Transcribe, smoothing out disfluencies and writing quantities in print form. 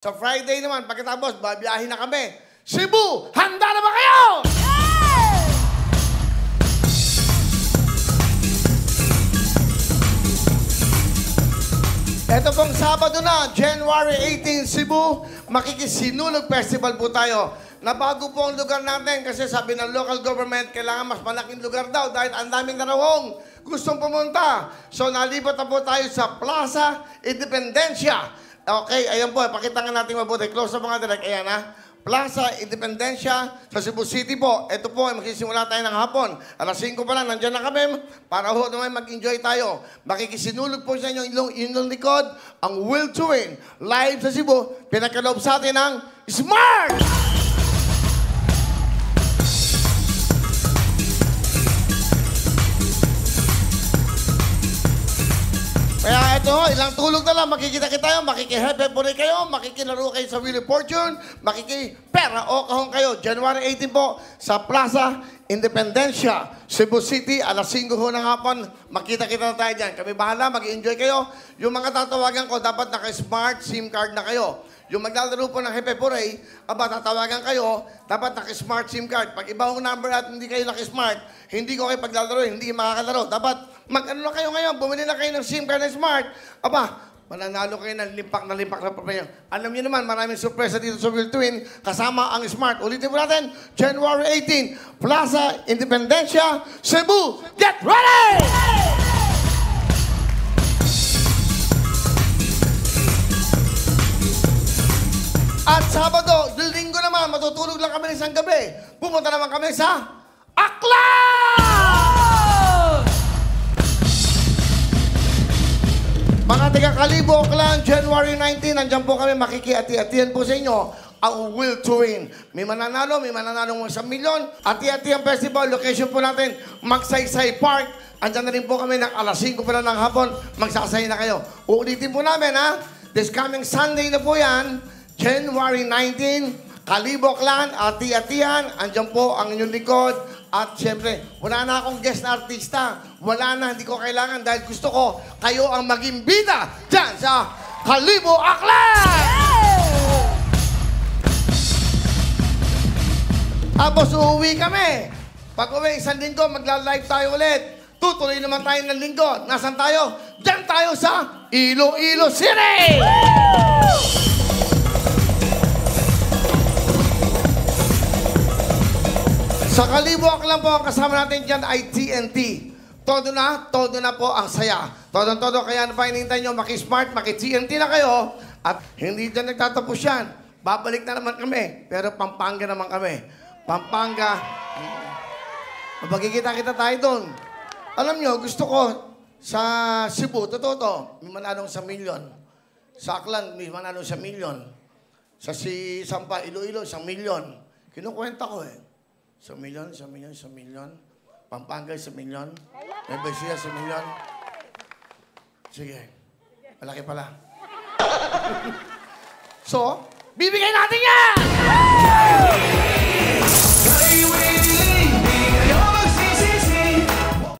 Sa Friday naman, pagkatapos, babiyahin na kami. Cebu, handa na ba kayo? Ito pong Sabado na, January 18, Cebu, Makikisinulog Festival po tayo. Nabago po ang lugar natin kasi sabi ng local government, kailangan mas malaking lugar daw dahil ang daming narawong gustong pumunta. So nalipat na po tayo sa Plaza Independencia. Okay, ayan po, pakita nga natin mabuti. Close na mga direct, ayan ha. Plaza Independencia sa Cebu City po. Ito po, magsisimula tayo ng hapon. Alas 5 pa lang, nandiyan na kami para ho naman mag-enjoy tayo. Makikisinulog po sa inyo inyong likod ang Will to Win. Live sa Cebu, pinagkaloob sa atin ng Smart! Kaya ito, ilang tulog na lang, makikita kayo, makikihepe po rin kayo, makikilaro kayo sa Wheel of Fortune, makikipera o kahong kayo. January 18 po sa Plaza Independencia, Cebu City, alas 5 ho ng hapon, makita-kita na tayo dyan. Kami bahala, mag-enjoy kayo. Yung mga tatawagan ko, dapat naka-smart SIM card na kayo. Yung maglalaro po ng Hepe Puray, tatawagan kayo, dapat naka-smart SIM card. Pag iba ang number at hindi kayo naka-smart, hindi ko kayo paglalaro, hindi makakalaro. Dapat mag-ano na kayo ngayon, bumili na kayo ng SIM card na smart. Mananalo kayo ng limpak na papaya. Alam niyo naman, maraming surpresa dito sa Will to Win, kasama ang smart. Ulitin po natin, January 18, Plaza Independencia, Cebu. Get ready! At Sabado, Linggo naman, matutulog lang kami isang gabi. Pumunta naman kami sa Aklan! Mga taga-Kalibo, Aklan, January 19, nandiyan po kami, makiki-ati-atihan po sa inyo ang Will to Win. May mananalo 1 milyon. Ati-atihan Festival, location po natin, Magsaysay Park. Andiyan na rin po kami ng alas 5 pa lang ng hapon, magsasay na kayo. Uulitin po namin, ha? This coming Sunday na po yan, January 19, Kalibo Clan, Ati-Atihan, andyan po ang inyong likod. At syempre, wala na akong guest na artista. Wala na, hindi ko kailangan dahil gusto ko kayo ang maging bida dyan sa Kalibo Aklan! Tapos uuwi kami. Pag uwi, isang linggo, magla-live tayo ulit. Tutuloy naman tayo ng linggo. Nasaan tayo? Dyan tayo sa Iloilo City! Sa Kalibo Aklan po, kasama natin dyan ay TNT. Todo na po ang saya. Todo, kaya na pa hinihintay nyo, maki-smart, maki-TNT na kayo. At hindi dyan nagtatapos yan. Babalik na naman kami. Pero Pampanga naman kami. Pampanga. Magkikita-kita tayo doon. Alam nyo, gusto ko sa Cebu, totoo to, may mananong sa milyon. Sa Aklan, may mananong sa milyon. Sa Sampa, Iloilo, 1 milyon. Kinukwenta ko eh. 1 milyon. Pampanga, 1 milyon. Nueva Ecija, 1 milyon. Sige. Malaki pala. So, bibigay natin yan!